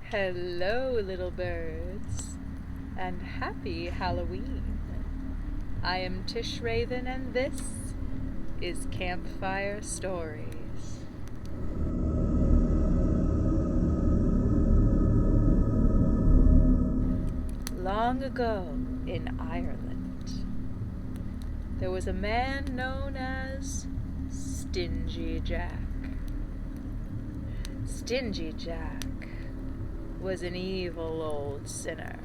Hello, little birds, and happy Halloween. I am Tish Raven, and this is Campfire Stories. Long ago in Ireland, there was a man known as Stingy Jack. Stingy Jack was an evil old sinner.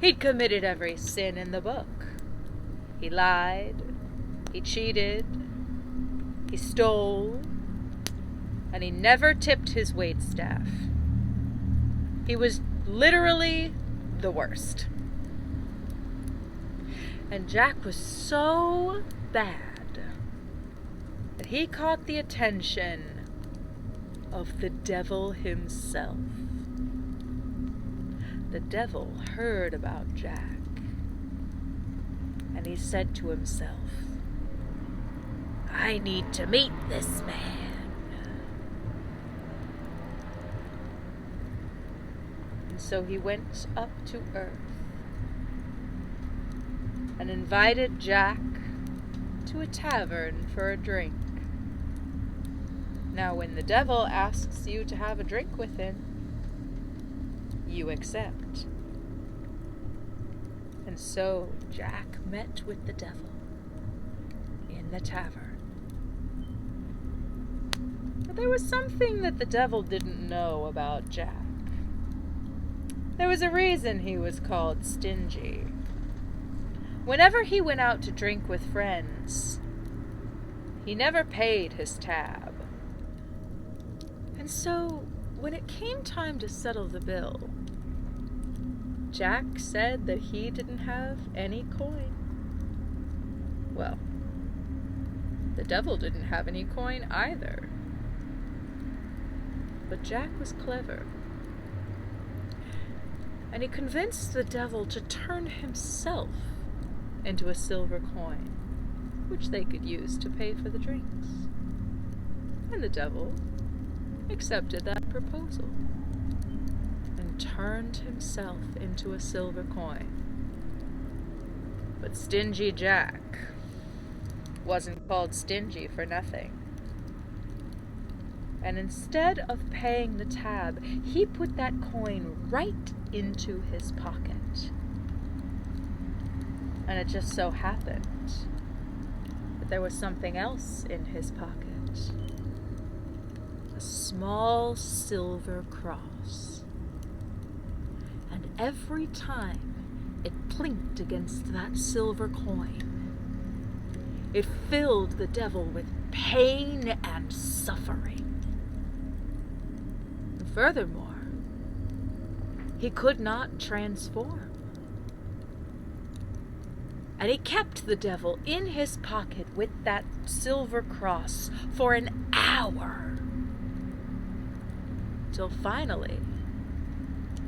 He'd committed every sin in the book. He lied, he cheated, he stole, and he never tipped his waitstaff. He was literally the worst. And Jack was so bad that he caught the attention of the devil himself. The devil heard about Jack, and he said to himself, "I need to meet this man." And so he went up to earth and invited Jack to a tavern for a drink. Now, when the devil asks you to have a drink with him, you accept. And so Jack met with the devil in the tavern. But there was something that the devil didn't know about Jack. There was a reason he was called Stingy. Whenever he went out to drink with friends, he never paid his tab. And so, when it came time to settle the bill, Jack said that he didn't have any coin. Well, the devil didn't have any coin either. But Jack was clever, and he convinced the devil to turn himself into a silver coin, which they could use to pay for the drinks. And the devil accepted that proposal and turned himself into a silver coin. But Stingy Jack wasn't called stingy for nothing. And instead of paying the tab, he put that coin right into his pocket. And it just so happened that there was something else in his pocket. A small silver cross. And every time it plinked against that silver coin, it filled the devil with pain and suffering. And furthermore, he could not transform. And he kept the devil in his pocket with that silver cross for an hour. Till finally,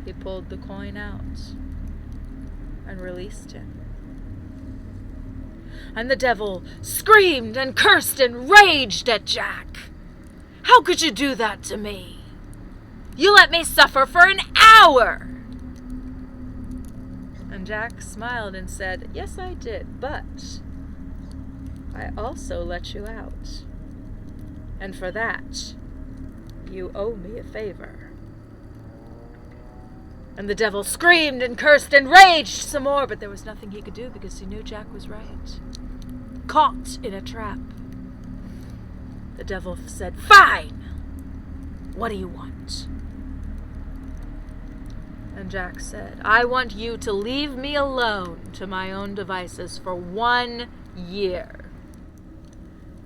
he pulled the coin out and released him. And the devil screamed and cursed and raged at Jack. "How could you do that to me? You let me suffer for an hour!" And Jack smiled and said, "Yes, I did, but I also let you out. And for that, you owe me a favor." And the devil screamed and cursed and raged some more, but there was nothing he could do because he knew Jack was right. Caught in a trap. The devil said, "Fine! What do you want?" And Jack said, "I want you to leave me alone to my own devices for 1 year.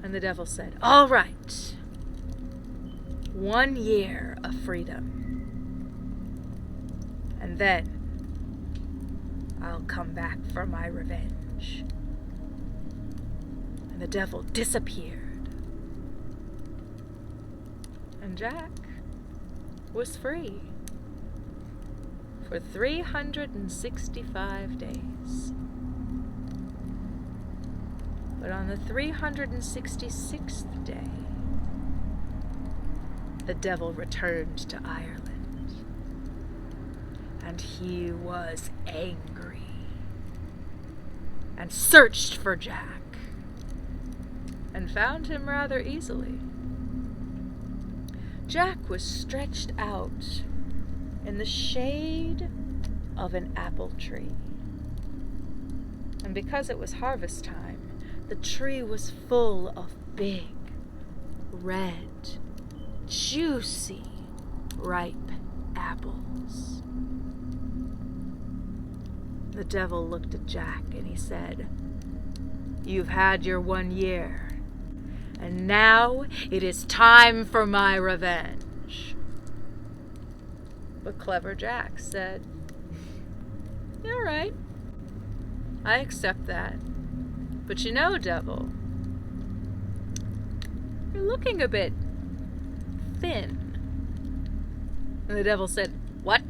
And the devil said, "All right. 1 year of freedom. And then I'll come back for my revenge." And the devil disappeared. And Jack was free for 365 days. But on the 366th day, the devil returned to Ireland. and he was angry and searched for Jack and found him rather easily. Jack was stretched out in the shade of an apple tree. And because it was harvest time, the tree was full of big, red, juicy, ripe apples. The devil looked at Jack and he said, "You've had your 1 year, and now it is time for my revenge." But clever Jack said, "All right, I accept that. But you know, devil, you're looking a bit thin." And the devil said, "What?"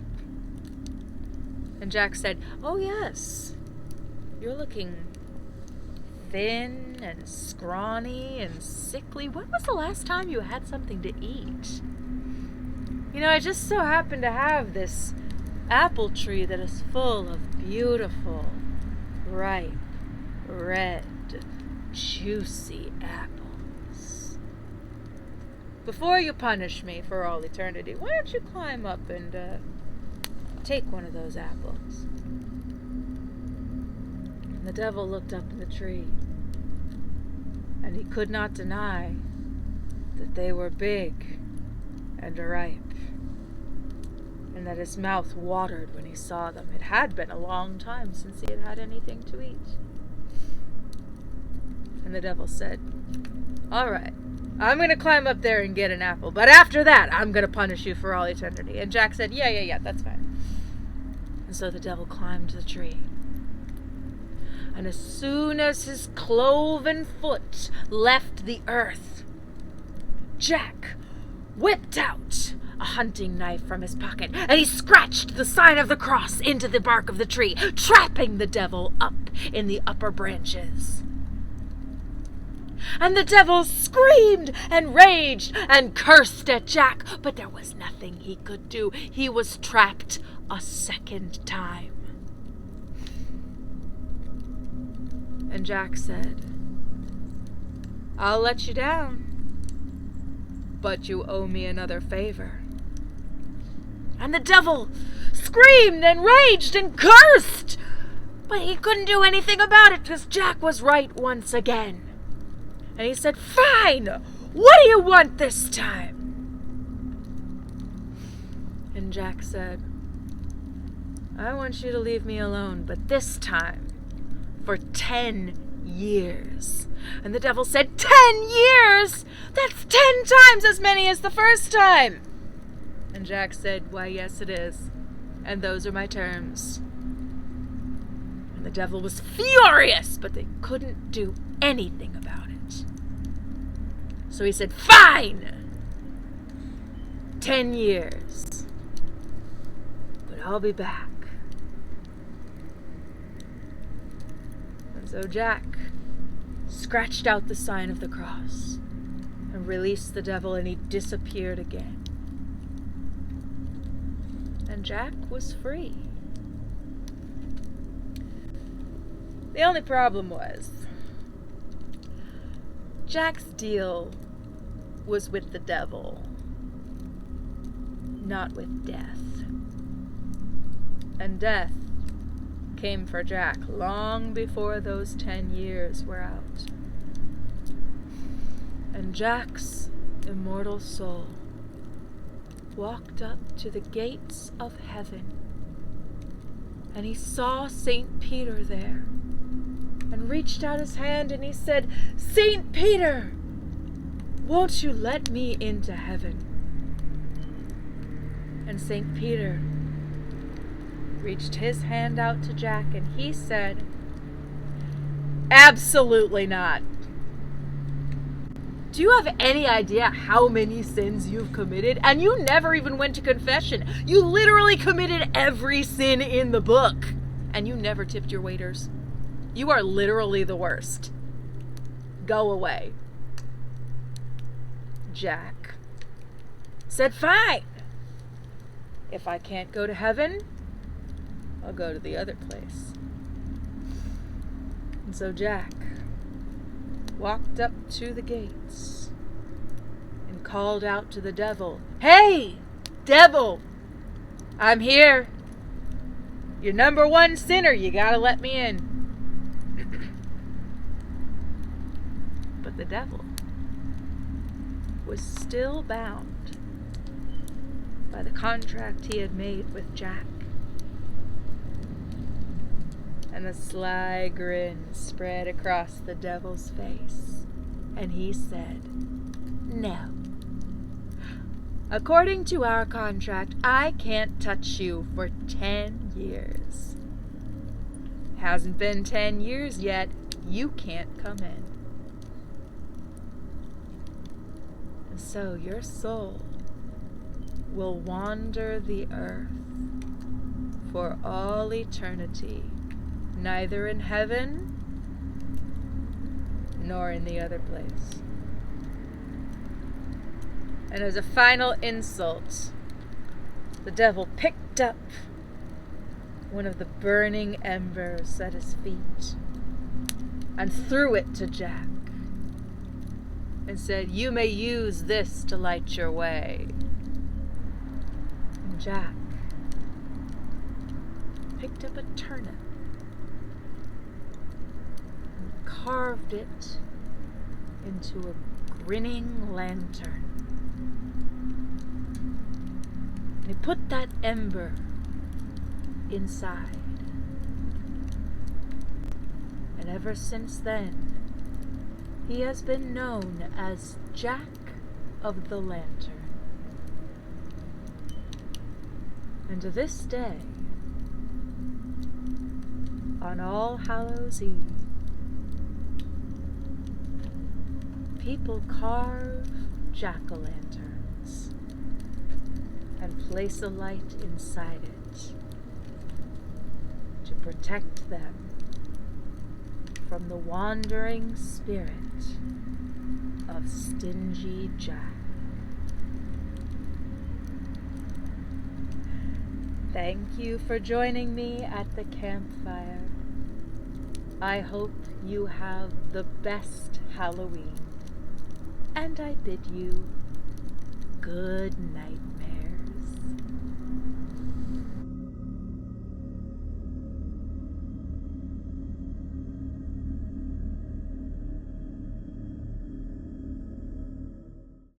And Jack said, "Oh yes, you're looking thin and scrawny and sickly. When was the last time you had something to eat? You know, I just so happen to have this apple tree that is full of beautiful, ripe, red, juicy apples. Before you punish me for all eternity, why don't you climb up and take one of those apples?" And the devil looked up in the tree, and he could not deny that they were big and ripe, and that his mouth watered when he saw them. It had been a long time since he had had anything to eat. And the devil said, "All right, I'm going to climb up there and get an apple, but after that, I'm going to punish you for all eternity." And Jack said, yeah, that's fine. And so the devil climbed the tree. And as soon as his cloven foot left the earth, Jack whipped out a hunting knife from his pocket, and he scratched the sign of the cross into the bark of the tree, trapping the devil up in the upper branches. And the devil screamed and raged and cursed at Jack, but there was nothing he could do. He was trapped a second time. And Jack said, "I'll let you down, but you owe me another favor." And the devil screamed and raged and cursed, but he couldn't do anything about it because Jack was right once again. And he said, "Fine, what do you want this time?" And Jack said, "I want you to leave me alone, but this time for 10 years. And the devil said, 10 years? That's 10 times as many as the first time. And Jack said, "Why, yes, it is. And those are my terms." And the devil was furious, but they couldn't do anything about it. So he said, "Fine! 10 years. But I'll be back." And so Jack scratched out the sign of the cross and released the devil, and he disappeared again. And Jack was free. The only problem was, Jack's deal was with the devil, not with death. And death came for Jack long before those 10 years were out. And Jack's immortal soul walked up to the gates of heaven, and he saw St. Peter there, and reached out his hand and he said, "St. Peter, won't you let me into heaven?" And St. Peter reached his hand out to Jack, and he said, "Absolutely not. Do you have any idea how many sins you've committed? And you never even went to confession. You literally committed every sin in the book. And you never tipped your waiters. You are literally the worst. Go away." Jack said, "Fine. If I can't go to heaven, I'll go to the other place. And so Jack walked up to the gates and called out to the devil, "Hey, devil! I'm here. You're number one sinner. You gotta let me in." But the devil was still bound by the contract he had made with Jack. And a sly grin spread across the devil's face, and he said, "No. According to our contract, I can't touch you for 10 years. Hasn't been 10 years yet. You can't come in. And so your soul will wander the earth for all eternity, neither in heaven nor in the other place." And as a final insult, the devil picked up one of the burning embers at his feet and threw it to Jack and said, "You may use this to light your way." And Jack picked up a turnip and carved it into a grinning lantern. And he put that ember inside. And ever since then, he has been known as Jack of the Lantern. And to this day, on All Hallows Eve, people carve jack-o'-lanterns and place a light inside it to protect them from the wandering spirit of Stingy Jack. Thank you for joining me at the campfire. I hope you have the best Halloween, and I bid you good night.